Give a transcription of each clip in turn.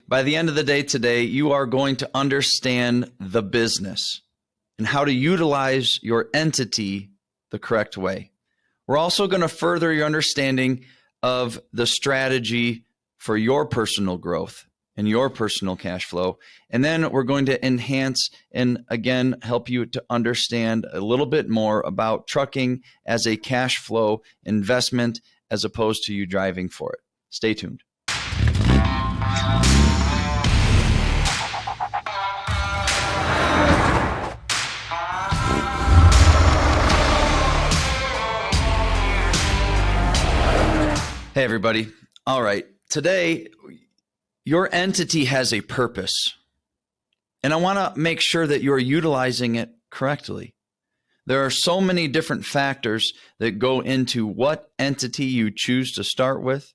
By the end of the day today, you are going to understand the business and how to utilize your entity the correct way. We're also going to further your understanding of the strategy for your personal growth and your personal cash flow. And then we're going to enhance and again help you to understand a little bit more about trucking as a cash flow investment as opposed to you driving for it. Stay tuned. Hey, everybody. All right. Today, your entity has a purpose, and I want to make sure that you're utilizing it correctly. There are so many different factors that go into what entity you choose to start with.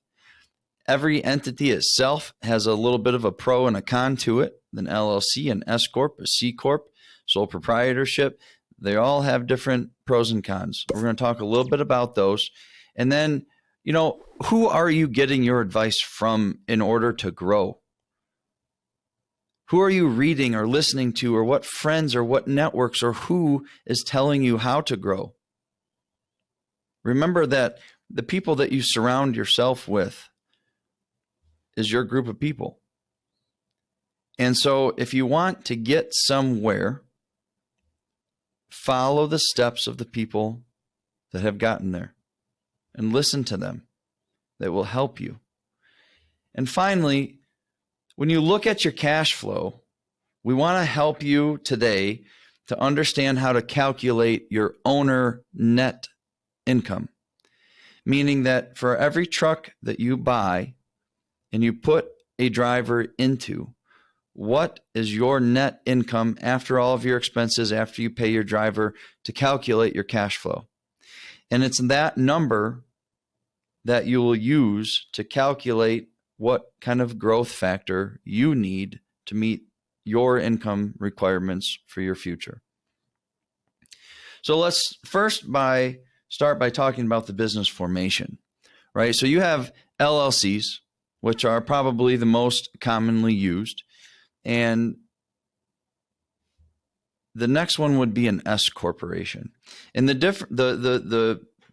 Every entity itself has a little bit of a pro and a con to it. An LLC, an S Corp, a C Corp, sole proprietorship. They all have different pros and cons. We're going to talk a little bit about those. And then, who are you getting your advice from in order to grow? Who are you reading or listening to, or what friends or what networks or who is telling you how to grow? Remember that the people that you surround yourself with is your group of people. And so if you want to get somewhere, follow the steps of the people that have gotten there and listen to them. That will help you. And finally, when you look at your cash flow, we want to help you today to understand how to calculate your owner net income. Meaning that for every truck that you buy and you put a driver into, what is your net income after all of your expenses, after you pay your driver, to calculate your cash flow? And it's that number that you will use to calculate what kind of growth factor you need to meet your income requirements for your future. So let's first start by talking about the business formation, right? So you have LLCs, which are probably the most commonly used, and the next one would be an S corporation. And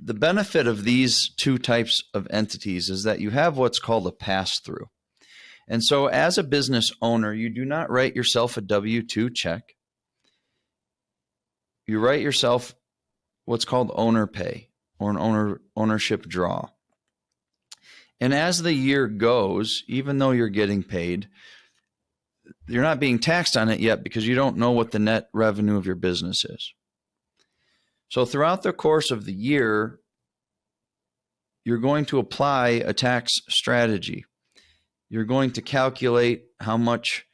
the benefit of these two types of entities is that you have what's called a pass-through. And so as a business owner, you do not write yourself a W-2 check. You write yourself what's called owner pay or an ownership draw. And as the year goes, even though you're getting paid, you're not being taxed on it yet because you don't know what the net revenue of your business is. So throughout the course of the year, you're going to apply a tax strategy. You're going to calculate how much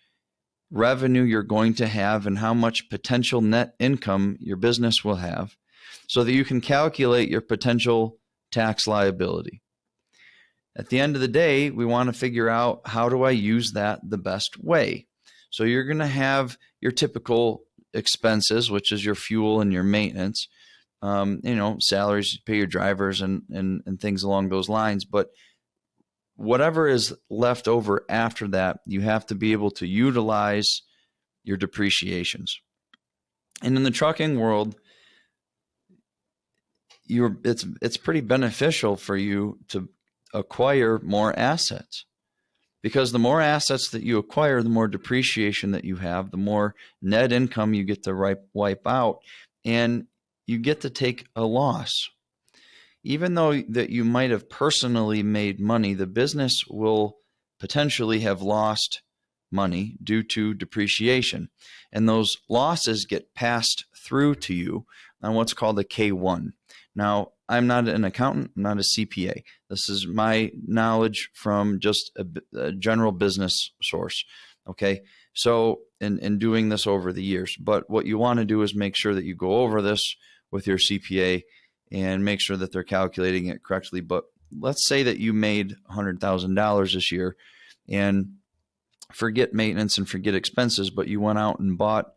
revenue you're going to have and how much potential net income your business will have so that you can calculate your potential tax liability. At the end of the day, we want to figure out, how do I use that the best way? So you're going to have your typical expenses, which is your fuel and your maintenance. Salaries, you pay your drivers and things along those lines. But whatever is left over after that, you have to be able to utilize your depreciations. And in the trucking world, it's pretty beneficial for you to acquire more assets, because the more assets that you acquire, the more depreciation that you have, the more net income you get to wipe out, and you get to take a loss. Even though that you might have personally made money, the business will potentially have lost money due to depreciation. And those losses get passed through to you on what's called a K-1. Now, I'm not an accountant, I'm not a CPA. This is my knowledge from just a general business source, okay? So, in doing this over the years. But what you want to do is make sure that you go over this with your CPA and make sure that they're calculating it correctly. But let's say that you made $100,000 this year, and forget maintenance and forget expenses, but you went out and bought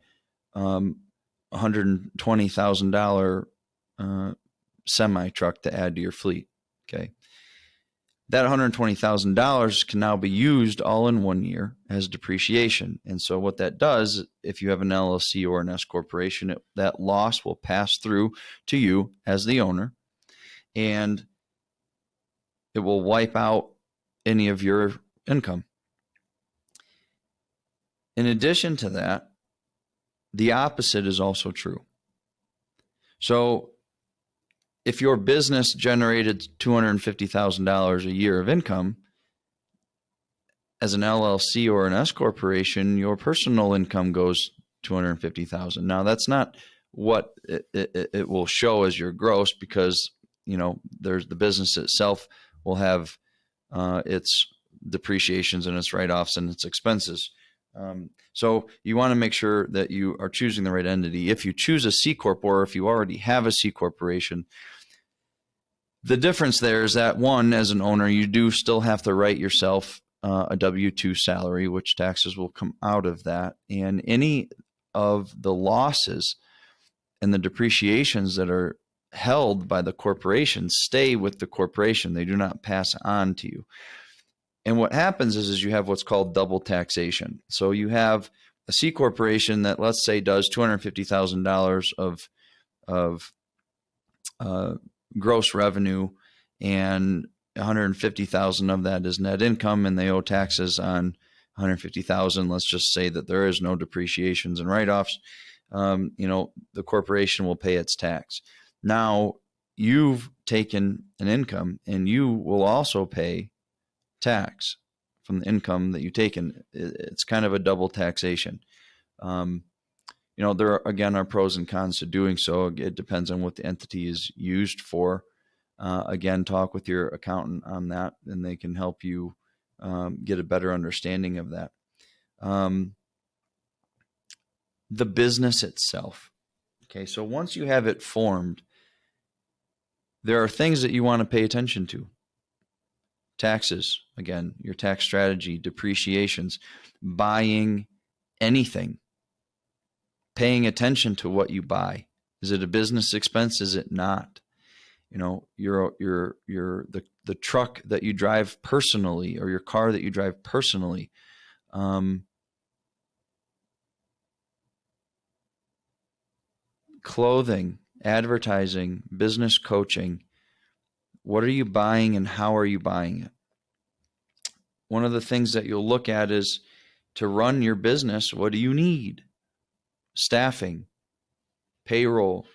$120,000 semi truck to add to your fleet. Okay. that $120,000 can now be used all in 1 year as depreciation. And so what that does, if you have an LLC or an S corporation, that loss will pass through to you as the owner, and it will wipe out any of your income. In addition to that, the opposite is also true. So if your business generated $250,000 a year of income, as an LLC or an S corporation, your personal income goes $250,000. Now, that's not what it will show as your gross, because there's the business itself will have its depreciations and its write-offs and its expenses. So you want to make sure that you are choosing the right entity. If you choose a C corp, or if you already have a C corporation, the difference there is that, one, as an owner, you do still have to write yourself a W-2 salary, which taxes will come out of that. And any of the losses and the depreciations that are held by the corporation stay with the corporation. They do not pass on to you. And what happens is you have what's called double taxation. So you have a C corporation that, let's say, does $250,000 of gross revenue, and $150,000 of that is net income, and they owe taxes on $150,000. Let's just say that there is no depreciations and write-offs. The corporation will pay its tax. Now you've taken an income, and you will also pay tax from the income that you've taken. It's kind of a double taxation. There are pros and cons to doing so. It depends on what the entity is used for. Again, talk with your accountant on that, and they can help you get a better understanding of that. The business itself. Okay, so once you have it formed, there are things that you want to pay attention to. Taxes, again, your tax strategy, depreciations, buying anything, paying attention to what you buy. Is it a business expense? Is it not? The truck that you drive personally, or your car that you drive personally. Clothing, advertising, business coaching. What are you buying, and how are you buying it? One of the things that you'll look at is, to run your business, what do you need? Staffing, payroll,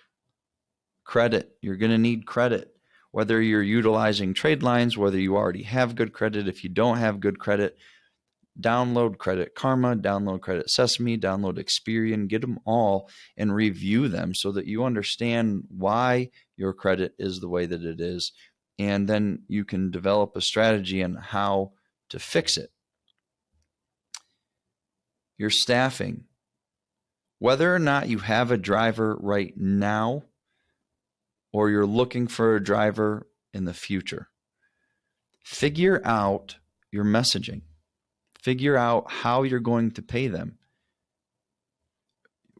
credit. You're going to need credit, whether you're utilizing trade lines, whether you already have good credit. If you don't have good credit, download Credit Karma, download Credit Sesame, download Experian, get them all and review them so that you understand why your credit is the way that it is. And then you can develop a strategy on how to fix it. Your staffing, whether or not you have a driver right now, or you're looking for a driver in the future, figure out your messaging. Figure out how you're going to pay them.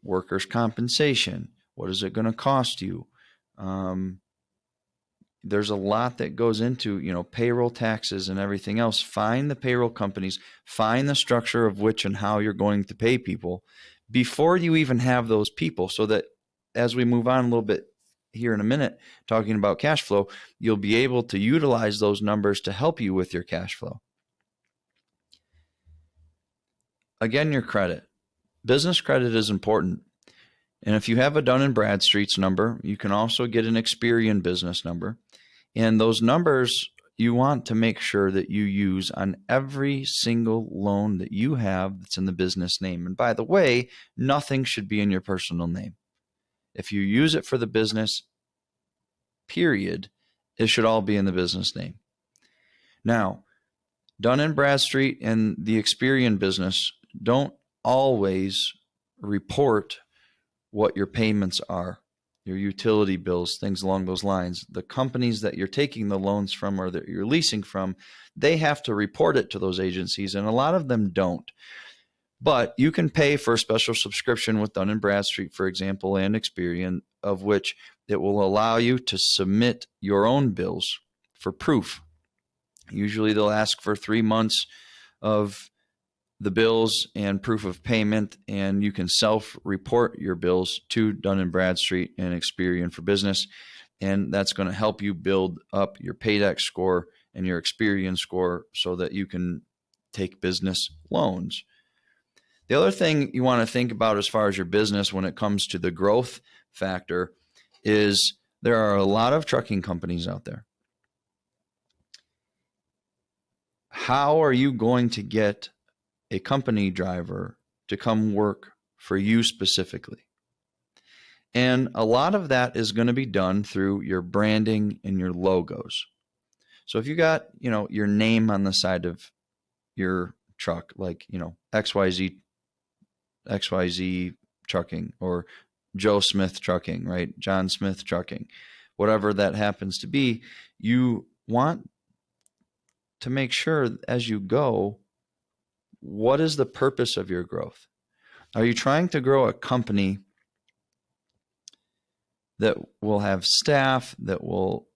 Workers' compensation. What is it going to cost you? There's a lot that goes into, payroll, taxes, and everything else. Find the payroll companies. Find the structure of which and how you're going to pay people before you even have those people, so that as we move on a little bit here in a minute, talking about cash flow, you'll be able to utilize those numbers to help you with your cash flow. Again, your credit. Business credit is important. And if you have a Dun & Bradstreet's number, you can also get an Experian business number. And those numbers you want to make sure that you use on every single loan that you have that's in the business name. And by the way, nothing should be in your personal name. If you use it for the business, period, it should all be in the business name. Now, Dun & Bradstreet and the Experian business don't always report what your payments are, your utility bills, things along those lines. The companies that you're taking the loans from, or that you're leasing from, they have to report it to those agencies, and a lot of them don't. But you can pay for a special subscription with Dun & Bradstreet, for example, and Experian, of which it will allow you to submit your own bills for proof. Usually they'll ask for 3 months of the bills and proof of payment, and you can self-report your bills to Dun & Bradstreet and Experian for Business, and that's going to help you build up your Paydex score and your Experian score so that you can take business loans. The other thing you want to think about as far as your business when it comes to the growth factor is there are a lot of trucking companies out there. How are you going to get a company driver to come work for you specifically? And a lot of that is going to be done through your branding and your logos. So if you got, your name on the side of your truck, like, XYZ trucking, or Joe Smith trucking, right? John Smith trucking, whatever that happens to be, you want to make sure as you go, what is the purpose of your growth? Are you trying to grow a company that will have staff that will,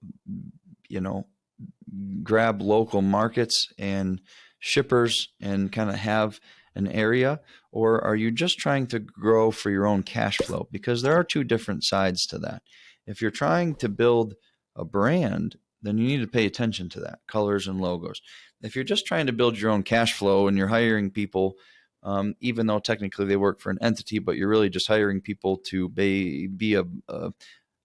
grab local markets and shippers and kind of have an area? Or are you just trying to grow for your own cash flow? Because there are two different sides to that. If you're trying to build a brand, then you need to pay attention to that, colors and logos. If you're just trying to build your own cash flow and you're hiring people, even though technically they work for an entity, but you're really just hiring people to be a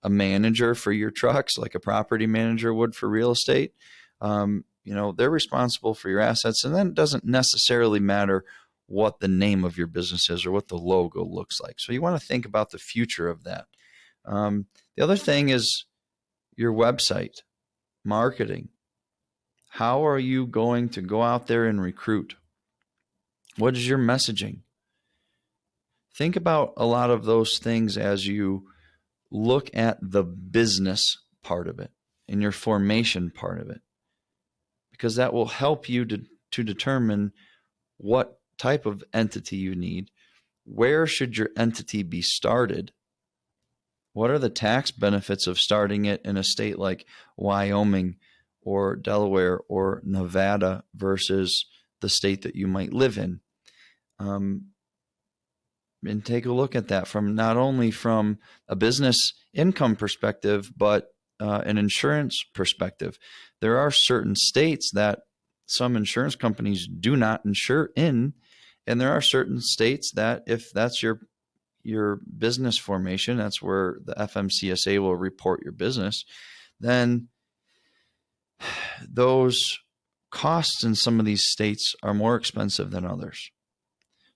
manager for your trucks, like a property manager would for real estate. They're responsible for your assets, and then it doesn't necessarily matter what the name of your business is or what the logo looks like. So you want to think about the future of that. The other thing is your website, marketing. How are you going to go out there and recruit? What is your messaging? Think about a lot of those things as you look at the business part of it and your formation part of it, because that will help you to determine what type of entity you need. Where should your entity be started? What are the tax benefits of starting it in a state like Wyoming or Delaware or Nevada versus the state that you might live in? And take a look at that from not only from a business income perspective, but an insurance perspective. There are certain states that some insurance companies do not insure in, and there are certain states that if that's your business formation, that's where the FMCSA will report your business, then those costs in some of these states are more expensive than others.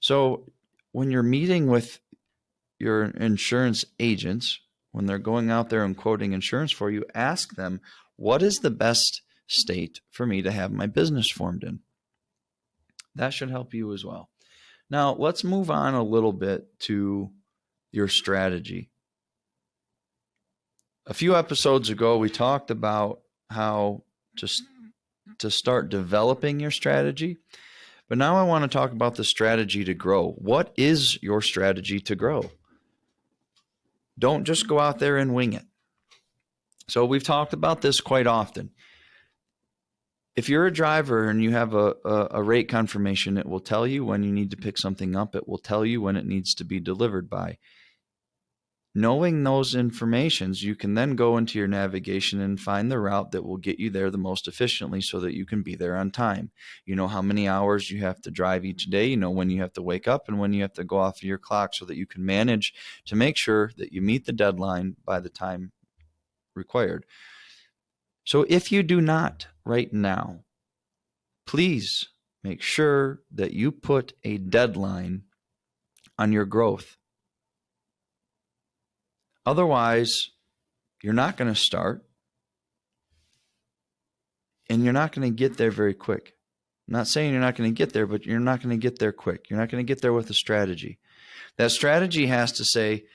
So when you're meeting with your insurance agents, when they're going out there and quoting insurance for you, ask them, what is the best state for me to have my business formed in? That should help you as well. Now, let's move on a little bit to your strategy. A few episodes ago, we talked about how to start developing your strategy. But now I want to talk about the strategy to grow. What is your strategy to grow? Don't just go out there and wing it. So we've talked about this quite often. If you're a driver and you have a rate confirmation, it will tell you when you need to pick something up. It will tell you when it needs to be delivered by. Knowing those informations, you can then go into your navigation and find the route that will get you there the most efficiently so that you can be there on time. You know how many hours you have to drive each day. You know when you have to wake up and when you have to go off of your clock so that you can manage to make sure that you meet the deadline by the time required. So if you do not right now, please make sure that you put a deadline on your growth. Otherwise, you're not going to start and you're not going to get there very quick. I'm not saying you're not going to get there, but you're not going to get there quick. You're not going to get there with a strategy. That strategy has to say,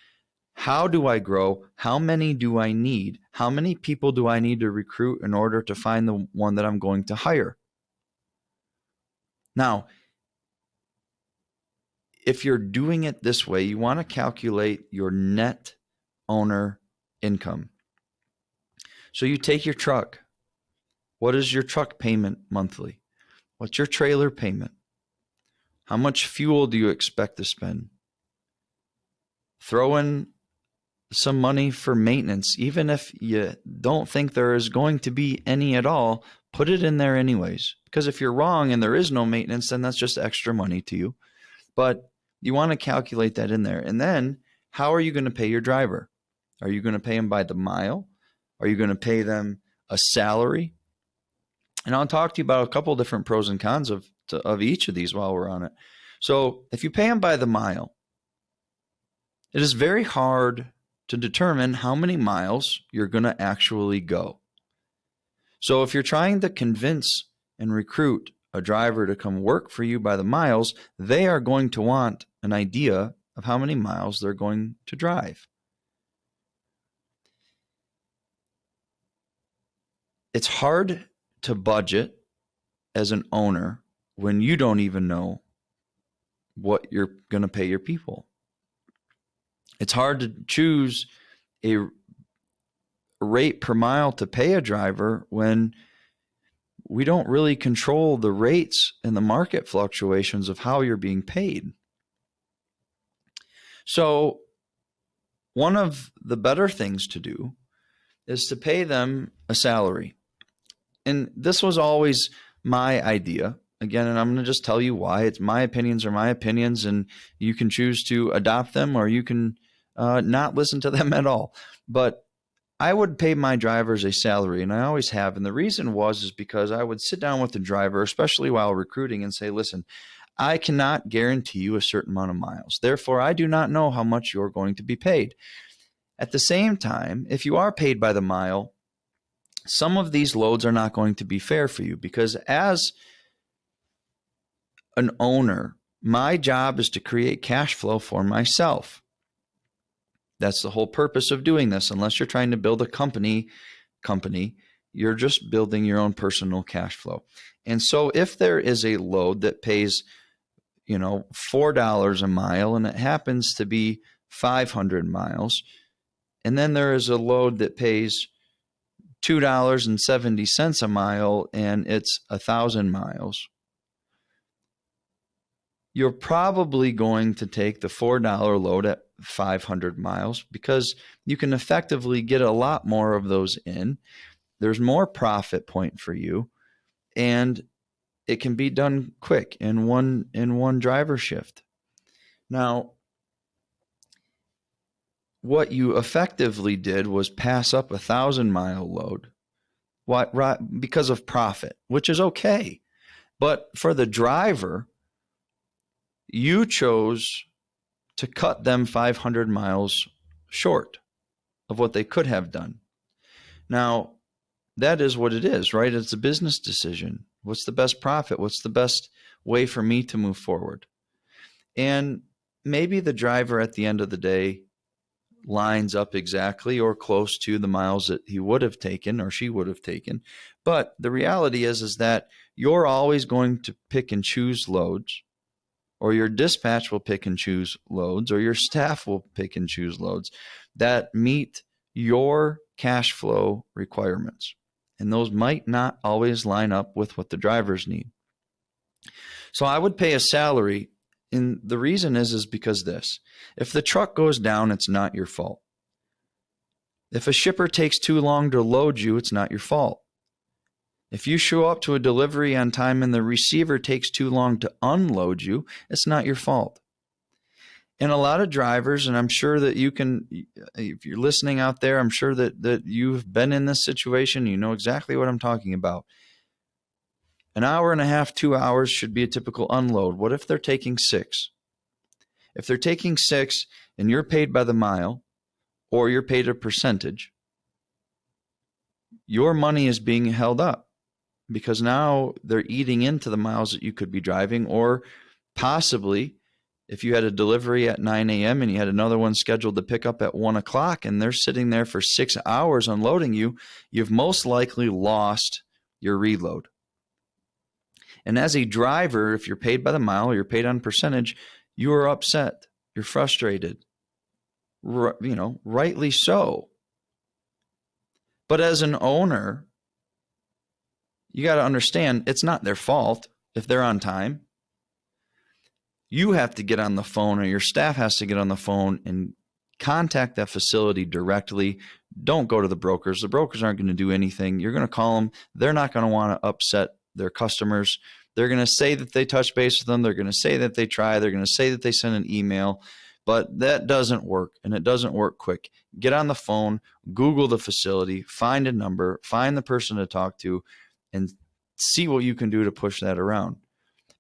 how do I grow? How many do I need? How many people do I need to recruit in order to find the one that I'm going to hire? Now, if you're doing it this way, you want to calculate your net owner income. So you take your truck. What is your truck payment monthly? What's your trailer payment? How much fuel do you expect to spend? Throw in some money for maintenance. Even if you don't think there is going to be any at all, put it in there anyways. Because if you're wrong and there is no maintenance, then that's just extra money to you. But you want to calculate that in there. And then how are you going to pay your driver? Are you going to pay them by the mile? Are you going to pay them a salary? And I'll talk to you about a couple of different pros and cons of each of these while we're on it. So if you pay them by the mile, it is very hard to determine how many miles you're going to actually go. So if you're trying to convince and recruit a driver to come work for you by the miles, they are going to want an idea of how many miles they're going to drive. It's hard to budget as an owner when you don't even know what you're going to pay your people. It's hard to choose a rate per mile to pay a driver when we don't really control the rates and the market fluctuations of how you're being paid. So one of the better things to do is to pay them a salary. And this was always my idea. Again, and I'm going to just tell you why. It's my opinions are my opinions, and you can choose to adopt them or you can not listen to them at all. But I would pay my drivers a salary, and I always have. And the reason is because I would sit down with the driver, especially while recruiting, and say, listen, I cannot guarantee you a certain amount of miles. Therefore, I do not know how much you're going to be paid. At the same time, if you are paid by the mile, some of these loads are not going to be fair for you, because as an owner, my job is to create cash flow for myself. That's the whole purpose of doing this. Unless you're trying to build a company, you're just building your own personal cash flow. And so if there is a load that pays, $4 a mile, and it happens to be 500 miles, and then there is a load that pays $2.70 a mile, and it's 1,000 miles, you're probably going to take the $4 load at 500 miles because you can effectively get a lot more of those in. There's more profit point for you, and it can be done quick in one driver shift. Now, what you effectively did was pass up 1,000-mile load because of profit, which is okay. But for the driver, you chose to cut them 500 miles short of what they could have done. Now, that is what it is, right? It's a business decision. What's the best profit? What's the best way for me to move forward? And maybe the driver at the end of the day lines up exactly or close to the miles that he would have taken or she would have taken. But the reality is that you're always going to pick and choose loads, or your dispatch will pick and choose loads, or your staff will pick and choose loads that meet your cash flow requirements. And those might not always line up with what the drivers need. So I would pay a salary, and the reason is because this. If the truck goes down, it's not your fault. If a shipper takes too long to load you, it's not your fault. If you show up to a delivery on time and the receiver takes too long to unload you, it's not your fault. And a lot of drivers, and I'm sure that you can, if you're listening out there, I'm sure that you've been in this situation. You know exactly what I'm talking about. An hour and a half, 2 hours should be a typical unload. What if they're taking 6? If they're taking 6 and you're paid by the mile, or you're paid a percentage, your money is being held up because now they're eating into the miles that you could be driving. Or possibly if you had a delivery at 9 a.m. and you had another one scheduled to pick up at 1 o'clock and they're sitting there for 6 hours unloading you, you've most likely lost your reload. And as a driver, if you're paid by the mile or you're paid on percentage, you are upset. You're frustrated. Rightly so. But as an owner, you got to understand it's not their fault if they're on time. You have to get on the phone, or your staff has to get on the phone and contact that facility directly. Don't go to the brokers. The brokers aren't going to do anything. You're going to call them. They're not going to want to upset their customers. They're going to say that they touch base with them. They're going to say that they try. They're going to say that they send an email, but that doesn't work, and it doesn't work quick. Get on the phone, Google the facility, find a number, find the person to talk to, and see what you can do to push that around.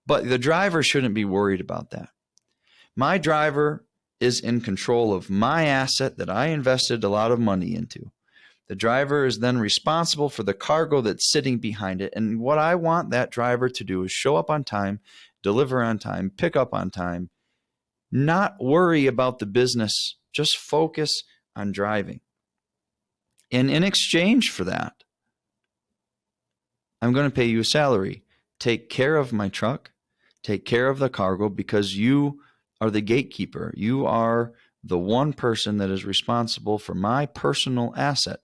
But the driver shouldn't be worried about that. My driver is in control of my asset that I invested a lot of money into. The driver is then responsible for the cargo that's sitting behind it. And what I want that driver to do is show up on time, deliver on time, pick up on time, not worry about the business, just focus on driving. And in exchange for that, I'm going to pay you a salary. Take care of my truck, take care of the cargo, because you are the gatekeeper. You are the one person that is responsible for my personal asset.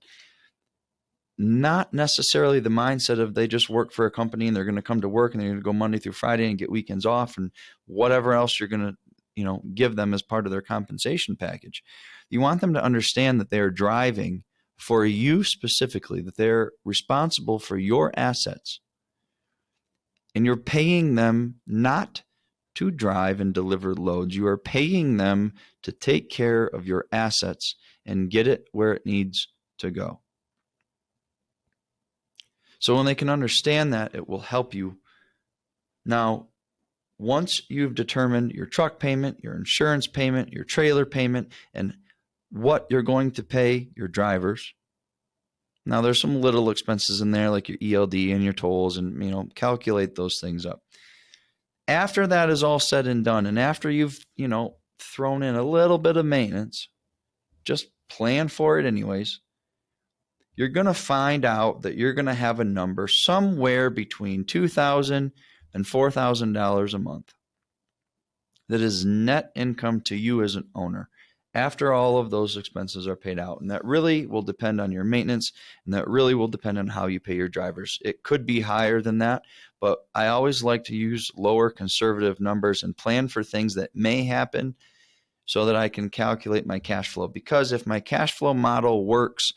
Not necessarily the mindset of they just work for a company and they're going to come to work and they're going to go Monday through Friday and get weekends off and whatever else you're going to, give them as part of their compensation package. You want them to understand that they are driving for you specifically, that they're responsible for your assets. And you're paying them not to drive and deliver loads. You are paying them to take care of your assets and get it where it needs to go. So when they can understand that, it will help you. Now, once you've determined your truck payment, your insurance payment, your trailer payment, and what you're going to pay your drivers. Now, there's some little expenses in there like your ELD and your tolls, and calculate those things up. After that is all said and done, and after you've thrown in a little bit of maintenance, just plan for it anyways, you're going to find out that you're going to have a number somewhere between $2,000 and $4,000 a month that is net income to you as an owner after all of those expenses are paid out. And that really will depend on your maintenance, and that really will depend on how you pay your drivers. It could be higher than that, but I always like to use lower conservative numbers and plan for things that may happen so that I can calculate my cash flow. Because if my cash flow model works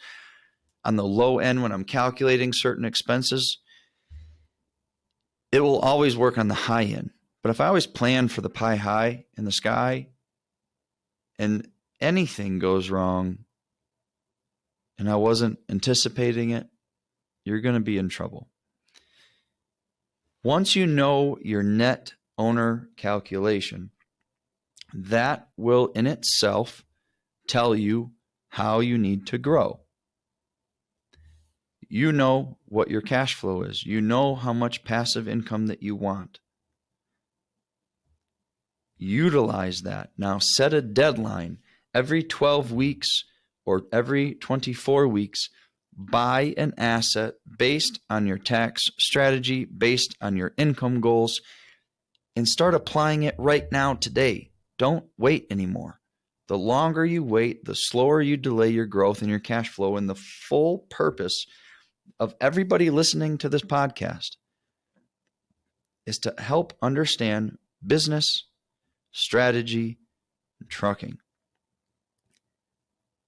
on the low end when I'm calculating certain expenses, it will always work on the high end. But if I always plan for the pie high in the sky and anything goes wrong and I wasn't anticipating it, you're going to be in trouble. Once you know your net owner calculation, that will in itself tell you how you need to grow. You know what your cash flow is. You know how much passive income that you want. Utilize that. Now set a deadline. Every 12 weeks or every 24 weeks, buy an asset based on your tax strategy, based on your income goals, and start applying it right now today. Don't wait anymore. The longer you wait, the slower you delay your growth and your cash flow. And the full purpose of everybody listening to this podcast is to help understand business, strategy, and trucking.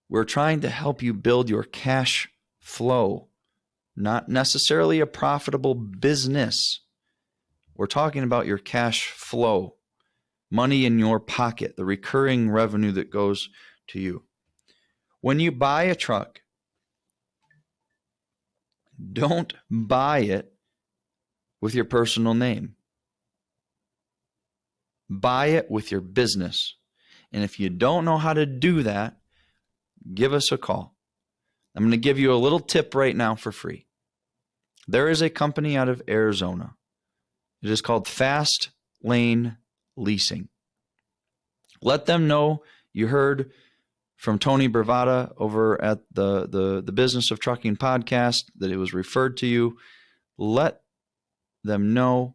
We're trying to help you build your cash flow, not necessarily a profitable business. We're talking about your cash flow, money in your pocket, the recurring revenue that goes to you. When you buy a truck, don't buy it with your personal name. Buy it with your business. And if you don't know how to do that, give us a call. I'm going to give you a little tip right now for free. There is a company out of Arizona. It is called Fast Lane Leasing. Let them know you heard from Tony Bravata over at the Business of Trucking podcast, that it was referred to you. Let them know.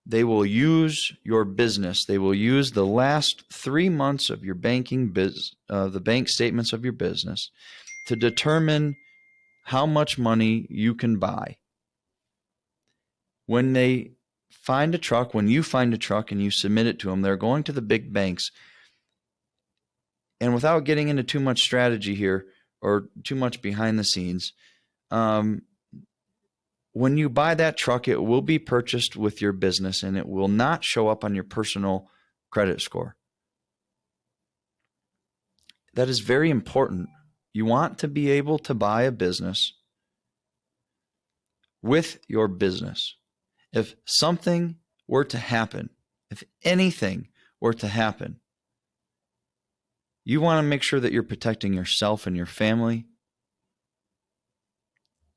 They will use your business. They will use the last 3 months of your the bank statements of your business to determine how much money you can buy. When they find a truck, when you find a truck and you submit it to them, they're going to the big banks. And without getting into too much strategy here or too much behind the scenes, when you buy that truck, it will be purchased with your business and it will not show up on your personal credit score. That is very important. You want to be able to buy a business with your business. If something were to happen, if anything were to happen, you want to make sure that you're protecting yourself and your family.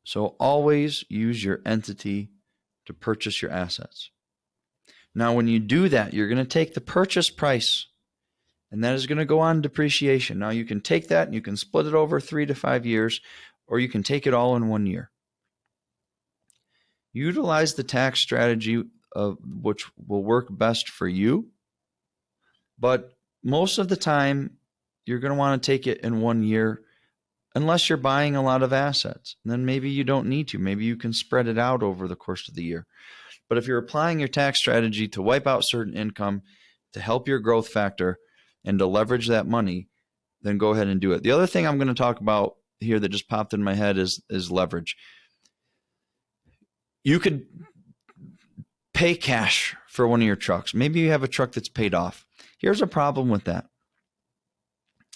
So always use your entity to purchase your assets. Now, when you do that, you're going to take the purchase price, and that is going to go on depreciation. Now, you can take that and you can split it over 3 to 5 years, or you can take it all in 1 year. Utilize the tax strategy of which will work best for you, but most of the time, you're going to want to take it in 1 year unless you're buying a lot of assets. And then maybe you don't need to. Maybe you can spread it out over the course of the year. But if you're applying your tax strategy to wipe out certain income, to help your growth factor, and to leverage that money, then go ahead and do it. The other thing I'm going to talk about here that just popped in my head is leverage. You could pay cash for one of your trucks. Maybe you have a truck that's paid off. Here's a problem with that.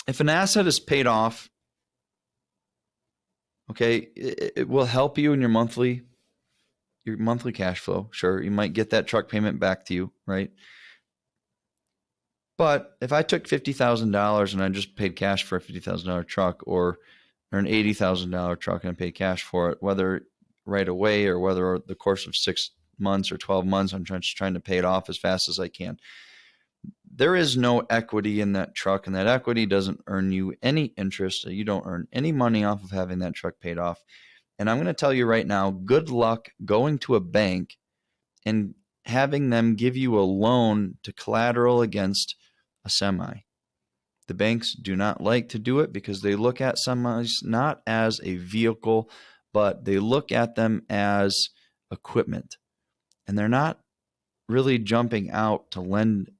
If an asset is paid off, okay, it will help you in your monthly cash flow. Sure, you might get that truck payment back to you, right? But if I took $50,000 and I just paid cash for a $50,000 truck, or an $80,000 truck and I paid cash for it, whether right away or whether over the course of 6 months or 12 months, I'm just trying to pay it off as fast as I can. There is no equity in that truck, and that equity doesn't earn you any interest. You don't earn any money off of having that truck paid off. And I'm going to tell you right now, good luck going to a bank and having them give you a loan to collateral against a semi. The banks do not like to do it because they look at semis not as a vehicle, but they look at them as equipment. And they're not really jumping out to lend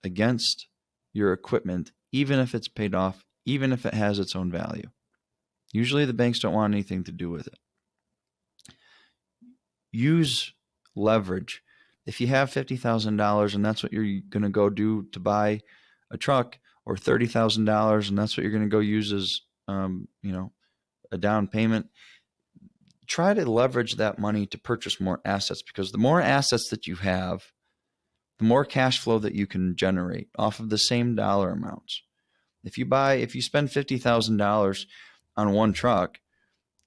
against your equipment, even if it's paid off, even if it has its own value. Usually the banks don't want anything to do with it. Use leverage. If you have $50,000 and that's what you're going to go do to buy a truck, or $30,000 and that's what you're going to go use as a down payment, try to leverage that money to purchase more assets, because the more assets that you have, the more cash flow that you can generate off of the same dollar amounts. If you spend $50,000 on one truck,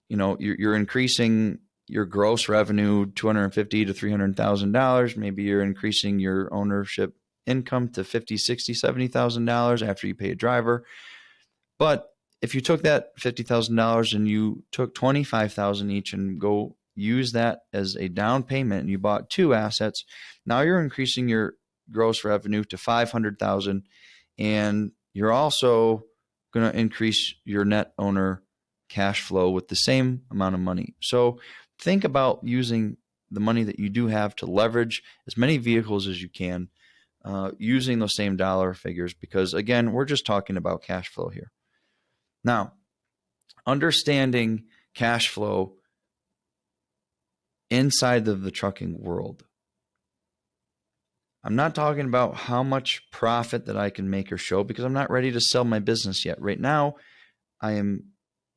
you're increasing your gross revenue $250,000 to $300,000. Maybe you're increasing your ownership income to $50,000, $60,000, $70,000 after you pay a driver. But if you took that $50,000 and you took $25,000 each and go use that as a down payment, and you bought 2 assets, now you're increasing your gross revenue to $500,000, and you're also going to increase your net owner cash flow with the same amount of money. So think about using the money that you do have to leverage as many vehicles as you can, using those same dollar figures, because again, we're just talking about cash flow here. Now, understanding cash flow inside of the trucking world. I'm not talking about how much profit that I can make or show, because I'm not ready to sell my business yet. Right now, I am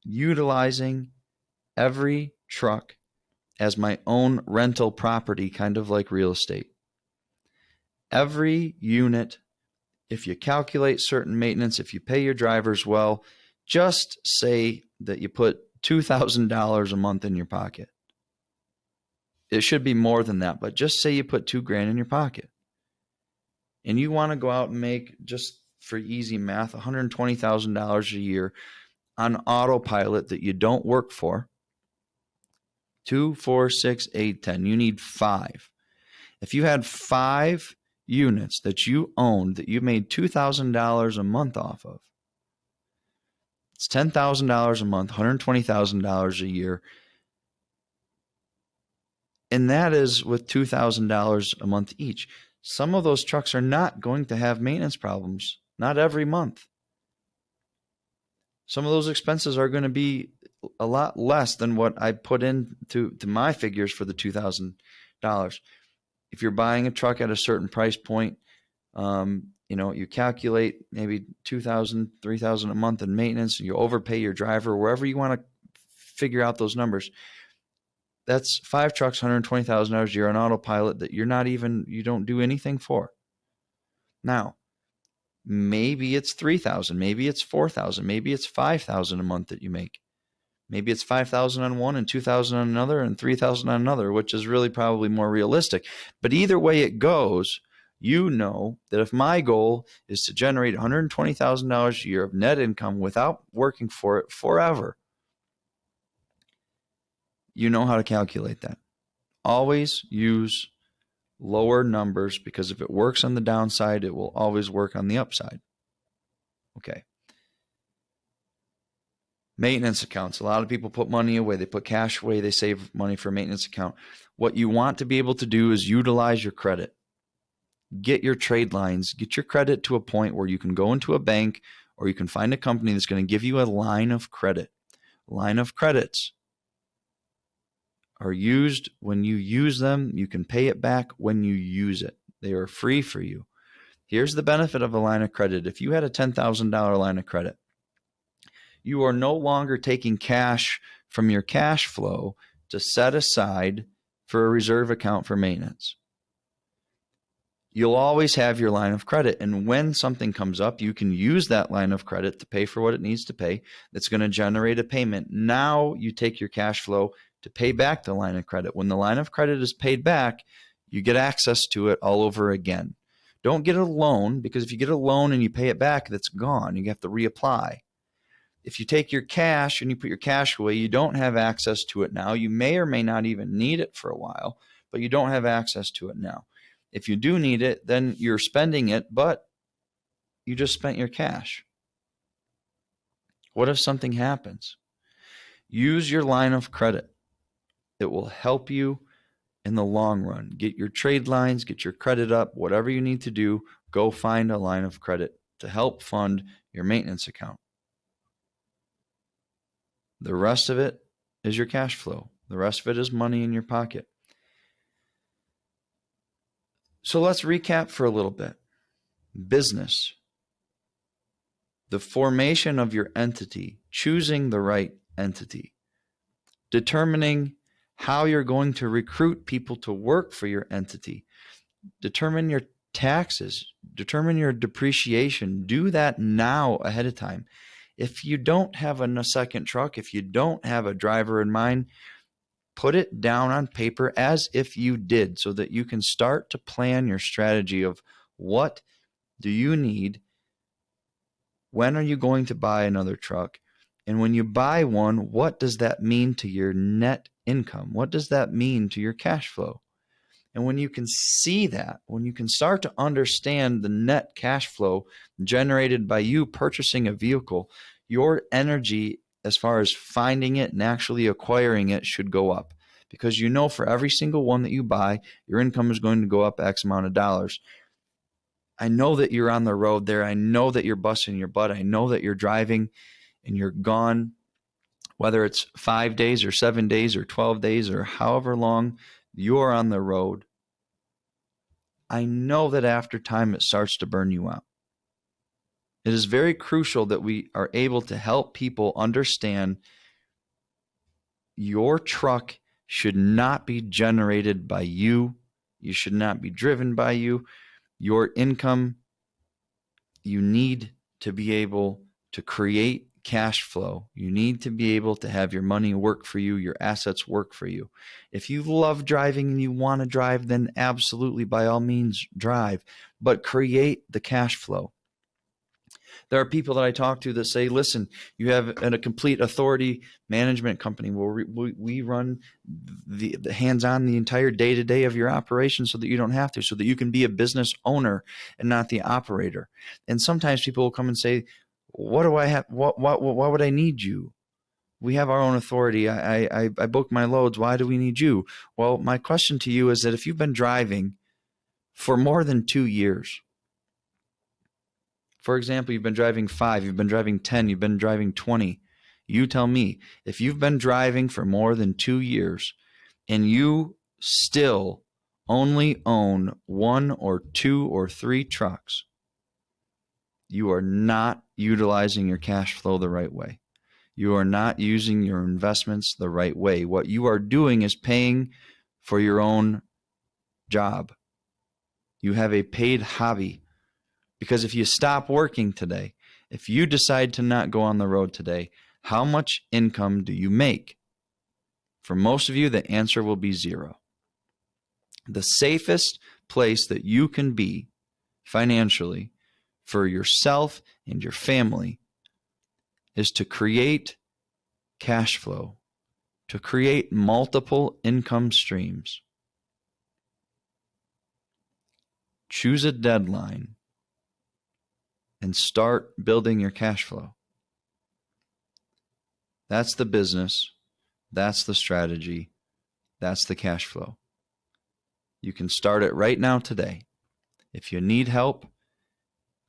utilizing every truck as my own rental property, kind of like real estate. Every unit, if you calculate certain maintenance, if you pay your drivers well, just say that you put $2,000 a month in your pocket. It should be more than that, but just say you put $2,000 in your pocket. And you want to go out and make, just for easy math, $120,000 a year on autopilot that you don't work for. 2, 4, 6, 8, 10. You need 5. If you had 5 units that you owned that you made $2,000 a month off of, it's $10,000 a month, $120,000 a year. And that is with $2,000 a month each. Some of those trucks are not going to have maintenance problems, not every month. Some of those expenses are going to be a lot less than what I put into my figures for the $2,000. If you're buying a truck at a certain price point, you calculate maybe $2,000, $3,000 a month in maintenance, and you overpay your driver, wherever you want to figure out those numbers. That's 5 trucks, $120,000 a year on autopilot that you don't do anything for. Now, maybe it's $3,000, maybe it's $4,000, maybe it's $5,000 a month that you make. Maybe it's $5,000 on one and $2,000 on another and $3,000 on another, which is really probably more realistic. But either way it goes, you know that if my goal is to generate $120,000 a year of net income without working for it forever, you know how to calculate that. Always use lower numbers, because if it works on the downside, it will always work on the upside. Okay. Maintenance accounts. A lot of people put money away. They put cash away. They save money for a maintenance account. What you want to be able to do is utilize your credit. Get your trade lines. Get your credit to a point where you can go into a bank, or you can find a company that's going to give you a line of credit. Line of credits are used when you use them. You can pay it back when you use it. They are free for you. Here's the benefit of a line of credit. If you had a $10,000 line of credit, you are no longer taking cash from your cash flow to set aside for a reserve account for maintenance. You'll always have your line of credit, and when something comes up, you can use that line of credit to pay for what it needs to pay. That's going to generate a payment. Now you take your cash flow to pay back the line of credit. When the line of credit is paid back, you get access to it all over again. Don't get a loan, because if you get a loan and you pay it back, that's gone. You have to reapply. If you take your cash and you put your cash away, you don't have access to it now. You may or may not even need it for a while, but you don't have access to it now. If you do need it, then you're spending it, but you just spent your cash. What if something happens? Use your line of credit. It will help you in the long run. Get your trade lines, get your credit up, whatever you need to do, go find a line of credit to help fund your maintenance account. The rest of it is your cash flow. The rest of it is money in your pocket. So let's recap for a little bit. Business. The formation of your entity, choosing the right entity, determining how you're going to recruit people to work for your entity, determine your taxes, determine your depreciation. Do that now ahead of time. If you don't have a second truck, if you don't have a driver in mind, put it down on paper as if you did, so that you can start to plan your strategy of what do you need, when are you going to buy another truck, and when you buy one, what does that mean to your net income? What does that mean to your cash flow? And when you can see that, when you can start to understand the net cash flow generated by you purchasing a vehicle, your energy as far as finding it and actually acquiring it should go up, because you know for every single one that you buy, your income is going to go up X amount of dollars. I know that you're on the road there. I know that you're busting your butt. I know that you're driving and you're gone, whether it's 5 days or 7 days or 12 days or however long you're on the road. I know that after time it starts to burn you out. It is very crucial that we are able to help people understand your truck should not be generated by you. You should not be driven by you. Your income, you need to be able to create cash flow. You need to be able to have your money work for you, your assets work for you. If you love driving and you want to drive, then absolutely, by all means, drive, but create the cash flow. There are people that I talk to that say, listen, you have a complete authority management company where we run the hands-on the entire day-to-day of your operation so that you don't have to, so that you can be a business owner and not the operator. And sometimes people will come and say, what do I have? Why would I need you? We have our own authority. I book my loads. Why do we need you? Well, my question to you is that if you've been driving for more than 2 years, for example, you've been driving 5, you've been driving 10, you've been driving 20, you tell me, if you've been driving for more than 2 years and you still only own 1 or 2 or 3 trucks, you are not utilizing your cash flow the right way. You are not using your investments the right way. What you are doing is paying for your own job. You have a paid hobby. Because if you stop working today, if you decide to not go on the road today, how much income do you make? For most of you, the answer will be 0. The safest place that you can be financially for yourself and your family is to create cash flow, to create multiple income streams. Choose a deadline and start building your cash flow. That's the business. That's the strategy. That's the cash flow. You can start it right now today. If you need help,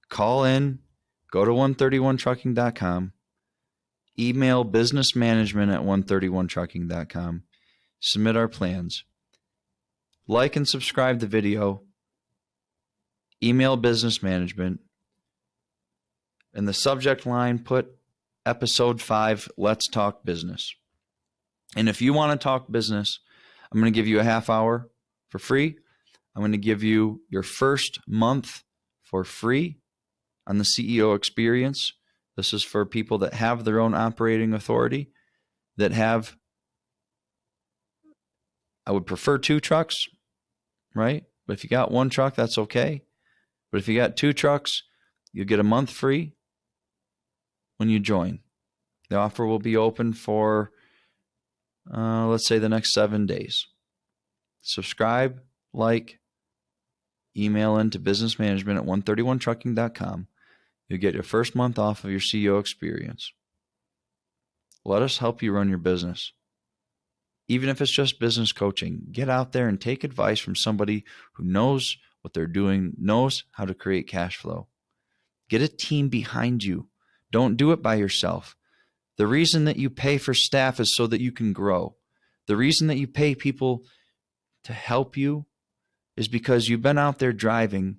call in, go to 131trucking.com, email businessmanagement@131trucking.com, submit our plans. Like and subscribe the video, email business management. In the subject line, put episode 5, Let's Talk Business. And if you want to talk business, I'm going to give you a half hour for free. I'm going to give you your first month for free on the CEO experience. This is for people that have their own operating authority, that have, I would prefer 2 trucks, right? But if you got 1 truck, that's okay. But if you got 2 trucks, you'll get a month free when you join. The offer will be open for, let's say, the next 7 days. Subscribe, like, email into businessmanagement@131trucking.com. You'll get your first month off of your CEO experience. Let us help you run your business. Even if it's just business coaching, get out there and take advice from somebody who knows what they're doing, knows how to create cash flow. Get a team behind you. Don't do it by yourself. The reason that you pay for staff is so that you can grow. The reason that you pay people to help you is because you've been out there driving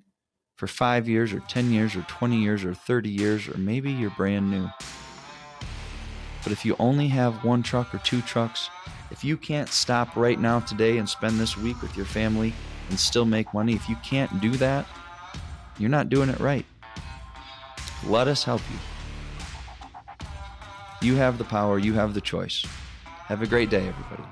for 5 years or 10 years or 20 years or 30 years, or maybe you're brand new. But if you only have 1 truck or 2 trucks, if you can't stop right now today and spend this week with your family and still make money, if you can't do that, you're not doing it right. Let us help you. You have the power. You have the choice. Have a great day, everybody.